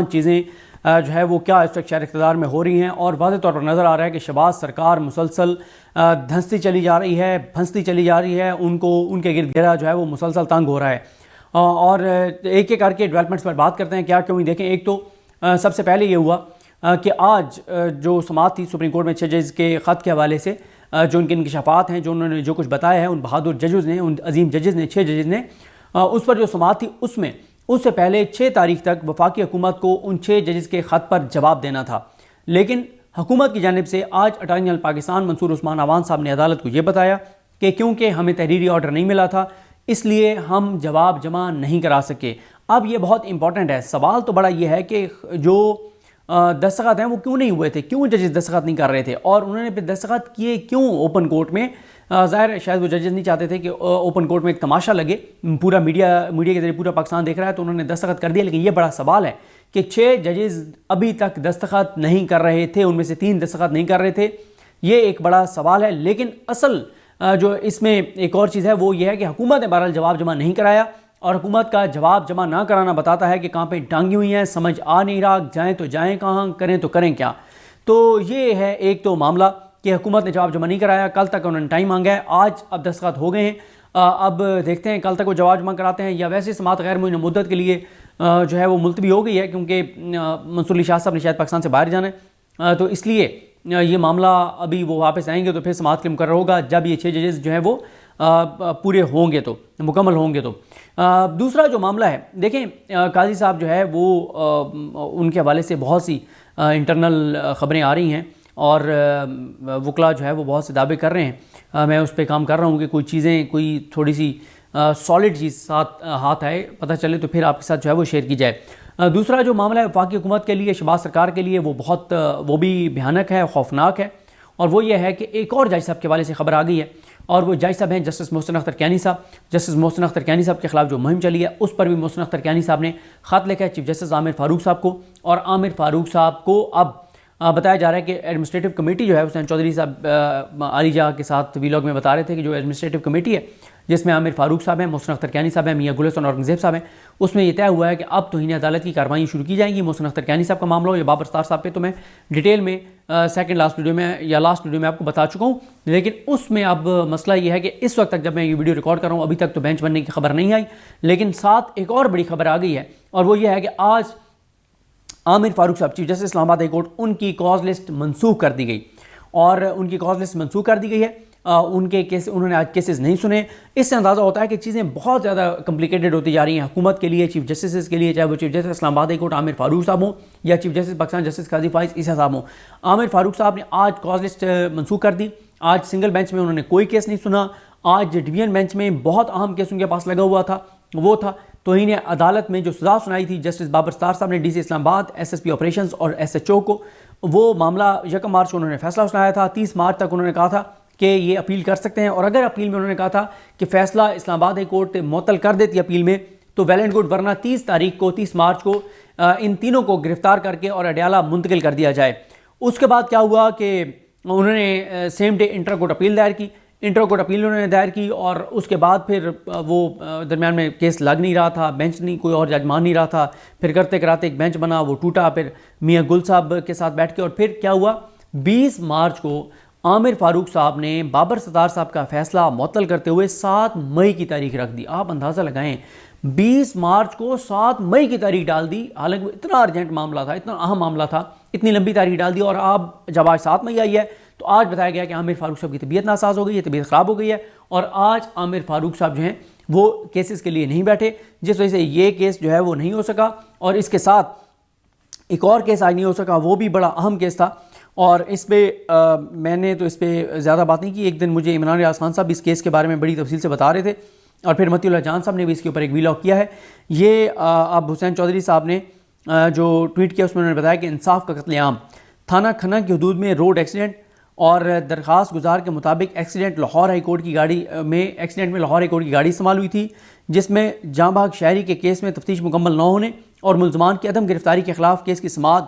چیزیں جو ہے وہ کیا اس وقت شہر اقتدار میں ہو رہی ہیں، اور واضح طور پر نظر آ رہا ہے کہ شہباز سرکار مسلسل دھنستی چلی جا رہی ہے، پھنستی چلی جا رہی ہے، ان کے گرد گھیرا جو ہے وہ مسلسل تنگ ہو رہا ہے۔ اور ایک ایک کر کے ڈیولپمنٹس پر بات کرتے ہیں کیا کیوں دیکھیں۔ ایک تو سب سے پہلے یہ ہوا کہ آج جو سماعت تھی سپریم کورٹ میں 6 ججز کے خط کے حوالے سے، جو ان کے انکشافات ہیں، جو انہوں نے جو کچھ بتایا ہے ان بہادر ججز نے، ان عظیم ججز نے، 6 ججز نے، اس پر جو سماعت تھی اس سے پہلے 6 تاریخ تک وفاقی حکومت کو ان 6 ججز کے خط پر جواب دینا تھا، لیکن حکومت کی جانب سے آج اٹارنی جنرل پاکستان منصور عثمان اعوان صاحب نے عدالت کو یہ بتایا کہ کیونکہ ہمیں تحریری آرڈر نہیں ملا تھا اس لیے ہم جواب جمع نہیں کرا سکے۔ اب یہ بہت امپورٹنٹ ہے، سوال تو بڑا یہ ہے کہ جو دستخط ہیں وہ کیوں نہیں ہوئے تھے، کیوں ججز دستخط نہیں کر رہے تھے، اور انہوں نے پھر دستخط کیے کیوں اوپن کورٹ میں؟ ظاہر ہے شاید وہ ججز نہیں چاہتے تھے کہ اوپن کورٹ میں ایک تماشا لگے، پورا میڈیا کے ذریعے پورا پاکستان دیکھ رہا ہے، تو انہوں نے دستخط کر دیا۔ لیکن یہ بڑا سوال ہے کہ 6 ججز ابھی تک دستخط نہیں کر رہے تھے، ان میں سے 3 دستخط نہیں کر رہے تھے، یہ ایک بڑا سوال ہے۔ لیکن اصل جو اس میں ایک اور چیز ہے وہ یہ ہے کہ حکومت نے بہرحال جواب جمع نہیں کرایا، اور حکومت کا جواب جمع نہ کرانا بتاتا ہے کہ کہاں پہ ٹانگی ہوئی ہیں، سمجھ آ نہیں رہا، جائیں تو جائیں کہاں، کریں تو کریں کیا۔ تو یہ ہے ایک تو معاملہ کہ حکومت نے جواب جمع نہیں کرایا، کل تک انہوں نے ٹائم مانگا ہے، آج اب دستخط ہو گئے ہیں، اب دیکھتے ہیں کل تک وہ جواب جمع کراتے ہیں یا ویسے سماعت غیر معینہ مدت کے لیے جو ہے وہ ملتوی ہو گئی ہے، کیونکہ منصور علی شاہ صاحب نے شاید پاکستان سے باہر جانا ہے، تو اس لیے یہ معاملہ ابھی وہ واپس آئیں گے تو پھر سماعت کے مقرر ہوگا جب یہ 6 ججز جو ہیں وہ پورے ہوں گے، تو مکمل ہوں گے۔ تو دوسرا جو معاملہ ہے دیکھیں، قاضی صاحب جو ہے وہ ان کے حوالے سے بہت سی انٹرنل خبریں آ رہی ہیں، اور وکلا جو ہے وہ بہت سے دعوے کر رہے ہیں، میں اس پہ کام کر رہا ہوں کہ کوئی چیزیں کوئی تھوڑی سی سالڈ چیز ساتھ ہاتھ آئے، پتہ چلے تو پھر آپ کے ساتھ جو ہے وہ شیئر کی جائے۔ دوسرا جو معاملہ ہے وفاقی حکومت کے لیے، شہباز سرکار کے لیے، وہ بھی بھیانک ہے، خوفناک ہے، اور وہ یہ ہے کہ ایک اور جج صاحب کے حوالے سے خبر آ گئی ہے، اور وہ جج صاحب ہیں جسٹس محسن اختر کیانی صاحب۔ جسٹس محسن اختر کیانی صاحب کے خلاف جو مہم چلی ہے اس پر بھی محسن اختر کیانی صاحب نے خط لکھا ہے چیف جسٹس عامر فاروق صاحب کو، اور عامر فاروق صاحب کو اب بتایا جا رہا ہے کہ ایڈمنسٹریٹو کمیٹی جو ہے، حسین چودھری صاحب علی جہاں کے ساتھ وی لاگ میں بتا رہے تھے کہ جو ایڈمنسٹریٹو کمیٹی ہے جس میں عامر فاروق صاحب ہیں، محسن اختر کیانی صاحب ہیں، میاں گل حسن اورنگزیب صاحب ہیں، اس میں یہ طے ہوا ہے کہ اب توہین عدالت کی کارروائیاں شروع کی جائیں گی۔ محسن اختر کیانی صاحب کا معاملہ ہو یا بابر ستار صاحب پہ تو میں ڈیٹیل میں سیکنڈ لاسٹ ویڈیو میں یا لاسٹ ویڈیو میں آپ کو بتا چکا ہوں، لیکن اس میں اب مسئلہ یہ ہے کہ اس وقت تک جب میں یہ ویڈیو ریکارڈ کر رہا ہوں ابھی تک تو بینچ بننے کی خبر نہیں آئی، لیکن ساتھ ایک اور بڑی خبر آ گئی ہے، اور وہ یہ ہے کہ آج عامر فاروق صاحب چیف جسٹس اسلام آباد ہائی کورٹ، ان کی کاز لسٹ منسوخ کر دی گئی، اور ان کی کاز لسٹ منسوخ کر دی گئی ہے۔ ان کے کیس انہوں نے آج کیسز نہیں سنے۔ اس سے اندازہ ہوتا ہے کہ چیزیں بہت زیادہ کمپلیکیٹڈ ہوتی جا رہی ہیں حکومت کے لیے، چیف جسٹس کے لیے، چاہے وہ چیف جسٹس اسلام آباد ہائی کورٹ عامر فاروق صاحب ہوں یا چیف جسٹس پاکستان جسٹس قاضی فائز عیسیٰ صاحب ہوں۔ عامر فاروق صاحب نے آج کاز لسٹ منسوخ کر دی، آج سنگل بینچ میں انہوں نے کوئی کیس نہیں سنا۔ آج ڈویژن بینچ میں بہت اہم کیس ان کے پاس لگا ہوا تھا، وہ تھا توہین عدالت میں جو سزا سنائی تھی جسٹس بابر ستار صاحب نے ڈی سی اسلام آباد، ایس ایس پی آپریشنز اور ایس ایچ او کو، وہ معاملہ 1 مارچ کو انہوں نے فیصلہ سنایا تھا، 30 مارچ تک انہوں نے کہا تھا کہ یہ اپیل کر سکتے ہیں، اور اگر اپیل میں انہوں نے کہا تھا کہ فیصلہ اسلام آباد ہائی کورٹ معطل کر دیتی اپیل میں تو ویل اینڈ گڈ، ورنہ 30 مارچ کو ان تینوں کو گرفتار کر کے اور اڈیالہ منتقل کر دیا جائے۔ اس کے بعد کیا ہوا کہ انہوں نے same day intra court appeal دائر کی، انٹر کورٹ اپیل انہوں نے دائر کی، اور اس کے بعد پھر وہ درمیان میں کیس لگ نہیں رہا تھا، بینچ نہیں، کوئی اور جج مان نہیں رہا تھا، پھر کرتے کراتے ایک بینچ بنا، وہ ٹوٹا، پھر میاں گل صاحب کے ساتھ بیٹھ کے، اور پھر کیا ہوا 20 مارچ کو عامر فاروق صاحب نے بابر ستار صاحب کا فیصلہ معطل کرتے ہوئے 7 مئی کی تاریخ رکھ دی۔ آپ اندازہ لگائیں 20 مارچ کو 7 مئی کی تاریخ ڈال دی، حالانکہ وہ اتنا ارجنٹ معاملہ تھا، اتنا اہم معاملہ تھا، اتنی لمبی تاریخ ڈال دی، اور آپ جب آج 7 مئی آئی ہے تو آج بتایا گیا کہ عامر فاروق صاحب کی طبیعت ناساز ہو گئی ہے، طبیعت خراب ہو گئی ہے، اور آج عامر فاروق صاحب جو ہیں وہ کیسز کے لیے نہیں بیٹھے، جس وجہ سے یہ کیس جو ہے وہ نہیں ہو سکا، اور اس کے ساتھ ایک اور کیس آج نہیں ہو سکا، وہ بھی بڑا اہم کیس تھا، اور اس پہ میں نے تو اس پہ زیادہ بات نہیں کی۔ ایک دن مجھے عمران ریاض خان صاحب اس کیس کے بارے میں بڑی تفصیل سے بتا رہے تھے، اور پھر متی اللہ جان صاحب نے بھی اس کے اوپر ایک وی لاگ کیا ہے۔ یہ اب حسین چودھری صاحب نے جو ٹویٹ کیا اس میں انہوں نے بتایا کہ انصاف کا قتل عام، تھانہ کھنہ کی حدود میں روڈ ایکسیڈنٹ، اور درخواست گزار کے مطابق ایکسیڈنٹ لاہور ہائی کورٹ کی گاڑی میں لاہور ہائی کورٹ کی گاڑی استعمال ہوئی تھی، جس میں جاں بحق شہری کے کیس میں تفتیش مکمل نہ ہونے اور ملزمان کی عدم گرفتاری کے خلاف کیس کی سماعت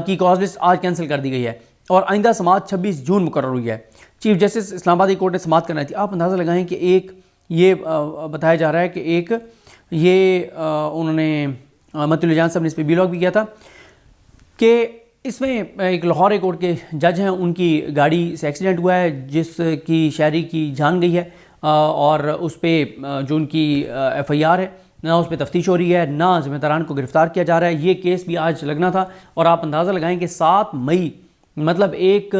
کی کاز لسٹ آج کینسل کر دی گئی ہے، اور آئندہ سماعت 26 جون مقرر ہوئی ہے۔ چیف جسٹس اسلام آباد ہائی کورٹ نے سماعت کرنا تھی۔ آپ اندازہ لگائیں کہ ایک یہ بتایا جا رہا ہے کہ ایک یہ انہوں نے متی اللہ جان صاحب نے اس پہ ویلاگ بھی کیا تھا کہ اس میں ایک لاہور ہائی کورٹ کے جج ہیں، ان کی گاڑی سے ایکسیڈنٹ ہوا ہے جس کی شہری کی جان گئی ہے، اور اس پہ جو ان کی ایف آئی آر ہے نہ اس پہ تفتیش ہو رہی ہے، نہ ذمہ داران کو گرفتار کیا جا رہا ہے۔ یہ کیس بھی آج لگنا تھا، اور آپ اندازہ لگائیں کہ 7 مئی مطلب ایک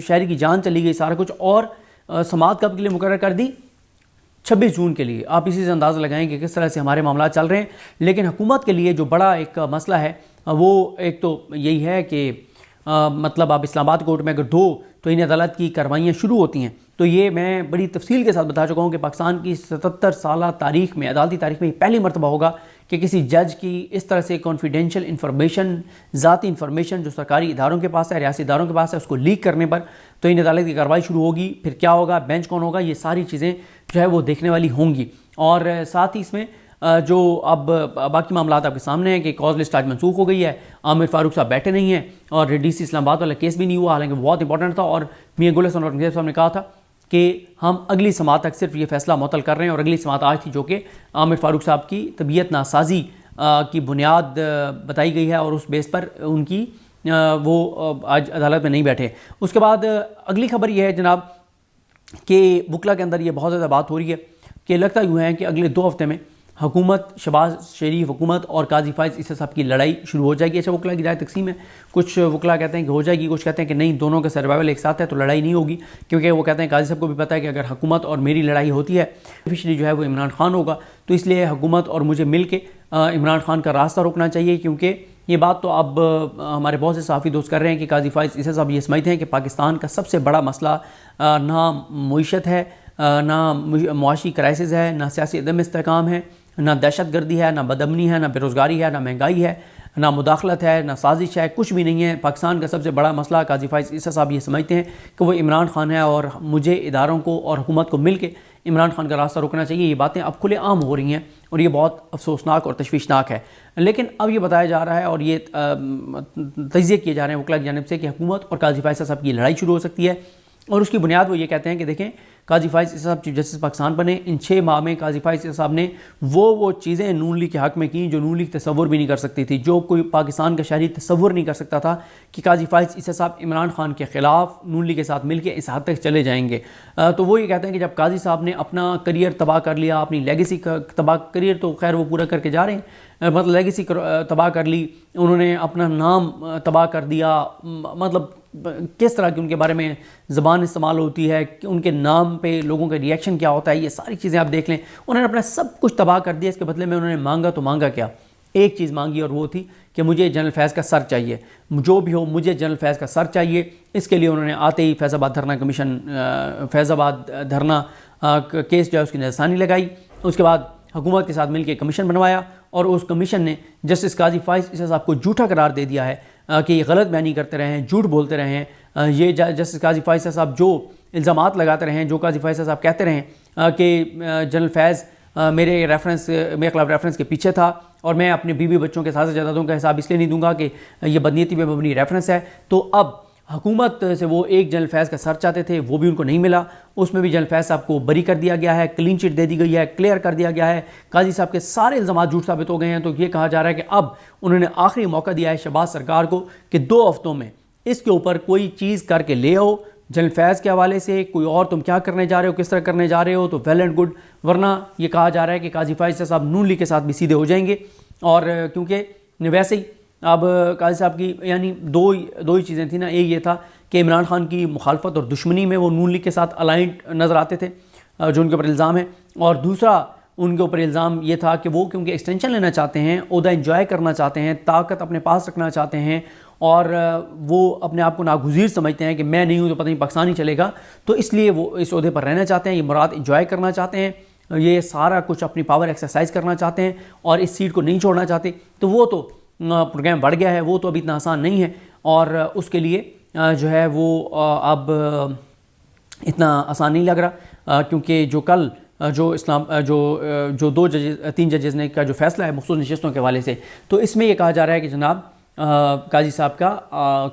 شہری کی جان چلی گئی سارا کچھ، اور سماعت کب کے لیے مقرر کر دی؟ 26 جون کے لیے۔ آپ اسی سے اندازہ لگائیں کہ کس طرح سے ہمارے معاملات چل رہے ہیں۔ لیکن حکومت کے لیے جو بڑا ایک مسئلہ ہے وہ ایک تو یہی ہے کہ مطلب آپ اسلام آباد کورٹ میں اگر 2 توہین عدالت کی کاروائیاں شروع ہوتی ہیں تو یہ میں بڑی تفصیل کے ساتھ بتا چکا ہوں کہ پاکستان کی 77 سالہ تاریخ میں، عدالتی تاریخ میں یہ پہلی مرتبہ ہوگا کہ کسی جج کی اس طرح سے کانفیڈینشیل انفارمیشن، ذاتی انفارمیشن جو سرکاری اداروں کے پاس ہے، ریاستی اداروں کے پاس ہے، اس کو لیک کرنے پر توہین عدالت کی کارروائی شروع ہوگی۔ پھر کیا ہوگا، بینچ کون ہوگا، یہ ساری چیزیں جو ہے وہ دیکھنے والی ہوں گی۔ اور ساتھ ہی اس میں جو اب باقی معاملات آپ کے سامنے ہیں کہ کاز لسٹ آج منسوخ ہو گئی ہے، عامر فاروق صاحب بیٹھے نہیں ہیں، اور ڈی سی اسلام آباد والا کیس بھی نہیں ہوا، حالانکہ بہت امپورٹنٹ تھا، اور میاں گل حسن اورنگزیب صاحب نے کہا تھا کہ ہم اگلی سماعت تک صرف یہ فیصلہ معطل کر رہے ہیں، اور اگلی سماعت آج تھی جو کہ عامر فاروق صاحب کی طبیعت ناسازی کی بنیاد بتائی گئی ہے، اور اس بیس پر ان کی وہ آج عدالت میں نہیں بیٹھے۔ اس کے بعد اگلی خبر یہ ہے جناب کہ وکلا کے اندر یہ بہت زیادہ بات ہو رہی ہے کہ لگتا یوں ہے کہ اگلے 2 ہفتے میں حکومت، شہباز شریف حکومت اور قاضی فائز عیسی صاحب کی لڑائی شروع ہو جائے گی۔ اچھا، وکلا کی رائے تقسیم ہے، کچھ وکلا کہتے ہیں کہ ہو جائے گی، کچھ کہتے ہیں کہ نہیں، دونوں کا سروائیول ایک ساتھ ہے تو لڑائی نہیں ہوگی، کیونکہ وہ کہتے ہیں قاضی صاحب کو بھی پتہ ہے کہ اگر حکومت اور میری لڑائی ہوتی ہے آفیشلی جو ہے وہ عمران خان ہوگا، تو اس لیے حکومت اور مجھے مل کے عمران خان کا راستہ روکنا چاہیے، کیونکہ یہ بات تو اب ہمارے بہت سے صحافی دوست کر رہے ہیں کہ قاضی فائز عیسی صاحب یہ سمجھتے ہیں کہ پاکستان کا سب سے بڑا مسئلہ نہ معیشت ہے، نہ معاشی کرائسس ہے، نہ سیاسی عدم استحکام ہے، نہ دہشت گردی ہے، نہ بدامنی ہے، نہ بے روزگاری ہے، نہ مہنگائی ہے، نہ مداخلت ہے، نہ سازش ہے، کچھ بھی نہیں ہے۔ پاکستان کا سب سے بڑا مسئلہ قاضی فائز عیسی صاحب یہ سمجھتے ہیں کہ وہ عمران خان ہے، اور مجھے اداروں کو اور حکومت کو مل کے عمران خان کا راستہ روکنا چاہیے۔ یہ باتیں اب کھلے عام ہو رہی ہیں، اور یہ بہت افسوسناک اور تشویشناک ہے۔ لیکن اب یہ بتایا جا رہا ہے اور یہ تجزیے کیے جا رہے ہیں وکلا کی جانب سے کہ حکومت اور قاضی فائز صاحب کی لڑائی شروع ہو سکتی ہے، اور اس کی بنیاد وہ یہ کہتے ہیں کہ دیکھیں، قاضی فائز عیسی صاحب چیف جسٹس پاکستان بنے، ان 6 ماہ میں قاضی فائز عیسی صاحب نے وہ چیزیں نون لیگ کے حق میں کیں جو نون لیگ تصور بھی نہیں کر سکتی تھی، جو کوئی پاکستان کا شہری تصور نہیں کر سکتا تھا کہ قاضی فائز عیسی صاحب عمران خان کے خلاف نون لیگ کے ساتھ مل کے اس حد تک چلے جائیں گے۔ تو وہ یہ کہتے ہیں کہ جب قاضی صاحب نے اپنا کریئر تباہ کر لیا، اپنی لیگیسی کا تباہ، کریئر تو خیر وہ پورا کر کے جا رہے ہیں، مطلب لیگیسی تباہ کر لی، انہوں نے اپنا نام تباہ کر دیا، مطلب کس طرح کی ان کے بارے میں زبان استعمال ہوتی ہے، کہ ان کے نام پہ لوگوں کا ریئیکشن کیا ہوتا ہے، یہ ساری چیزیں آپ دیکھ لیں۔ انہوں نے اپنا سب کچھ تباہ کر دیا، اس کے بدلے میں انہوں نے مانگا تو مانگا کیا؟ ایک چیز مانگی، اور وہ تھی کہ مجھے جنرل فیض کا سر چاہیے، جو بھی ہو مجھے جنرل فیض کا سر چاہیے۔ اس کے لیے انہوں نے آتے ہی فیض آباد دھرنا کمیشن، فیض آباد دھرنا کیس جو ہے اس کی نظرثانی لگائی، اس کے بعد حکومت کے ساتھ مل کے کمیشن بنوایا، اور اس کمیشن نے جسٹس قاضی فائز عیسی صاحب کو جھوٹا قرار دے دیا ہے کہ یہ غلط بیانی کرتے رہے ہیں، جھوٹ بولتے رہے ہیں۔ یہ جسٹس قاضی فائز صاحب جو الزامات لگاتے رہے ہیں، جو قاضی فائز صاحب کہتے رہے ہیں کہ جنرل فیض میرے خلاف ریفرنس کے پیچھے تھا، اور میں اپنے بیوی بچوں کے ساتھ جائیدادوں کا حساب اس لیے نہیں دوں گا کہ یہ بدنیتی پہ مبنی ریفرنس ہے، تو اب حکومت سے وہ ایک جنرل فیض کا سر چاہتے تھے، وہ بھی ان کو نہیں ملا، اس میں بھی جنرل فیض صاحب کو بری کر دیا گیا ہے، کلین چٹ دے دی گئی ہے، کلیئر کر دیا گیا ہے، قاضی صاحب کے سارے الزامات جھوٹ ثابت ہو گئے ہیں۔ تو یہ کہا جا رہا ہے کہ اب انہوں نے آخری موقع دیا ہے شہباز سرکار کو کہ 2 ہفتوں میں اس کے اوپر کوئی چیز کر کے لے آؤ جنرل فیض کے حوالے سے، کوئی اور تم کیا کرنے جا رہے ہو، کس طرح کرنے جا رہے ہو، تو ویل اینڈ گڈ، ورنہ یہ کہا جا رہا ہے کہ قاضی فائز صاحب نون لیگ کے ساتھ بھی سیدھے ہو جائیں گے۔ اور کیونکہ ویسے ہی اب قاضی صاحب کی یعنی دو ہی چیزیں تھیں نا، ایک یہ تھا کہ عمران خان کی مخالفت اور دشمنی میں وہ نون لیگ کے ساتھ الائنڈ نظر آتے تھے جو ان کے اوپر الزام ہے، اور دوسرا ان کے اوپر الزام یہ تھا کہ وہ کیونکہ ایکسٹینشن لینا چاہتے ہیں، عہدہ انجوائے کرنا چاہتے ہیں، طاقت اپنے پاس رکھنا چاہتے ہیں، اور وہ اپنے آپ کو ناگزیر سمجھتے ہیں کہ میں نہیں ہوں تو پتہ نہیں پاکستان ہی چلے گا، تو اس لیے وہ اس عہدے پر رہنا چاہتے ہیں، یہ مراد انجوائے کرنا چاہتے ہیں، یہ سارا کچھ اپنی پاور ایکسرسائز کرنا چاہتے ہیں، اور اس سیٹ کو نہیں چھوڑنا چاہتے۔ تو وہ تو پروگرام بڑھ گیا ہے، وہ تو ابھی اتنا آسان نہیں ہے، اور اس کے لیے جو ہے وہ اب اتنا آسان نہیں لگ رہا، کیونکہ جو کل جو 3 ججز نے کا جو فیصلہ ہے مخصوص نشستوں کے حوالے سے، تو اس میں یہ کہا جا رہا ہے کہ جناب قاضی صاحب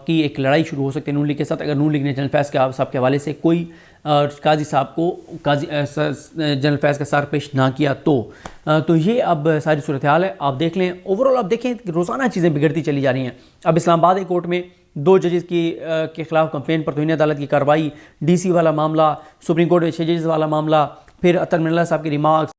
کی ایک لڑائی شروع ہو سکتی ہے نون لیگ کے ساتھ، اگر نون لیگ نے جنرل فیض صاحب کے حوالے سے کوئی قاضی صاحب کو جنرل فیض کا سر پیش نہ کیا تو یہ اب ساری صورتحال ہے. آپ دیکھ لیں اوورال، آپ دیکھیں روزانہ چیزیں بگڑتی چلی جا رہی ہیں. اب اسلام آباد ہائی کورٹ میں 2 ججز کے خلاف کمپلین پر توہین عدالت کی کارروائی، ڈی سی والا معاملہ، سپریم کورٹ میں 6 ججز والا معاملہ، پھر عطر من اللہ صاحب کی ریمارکس.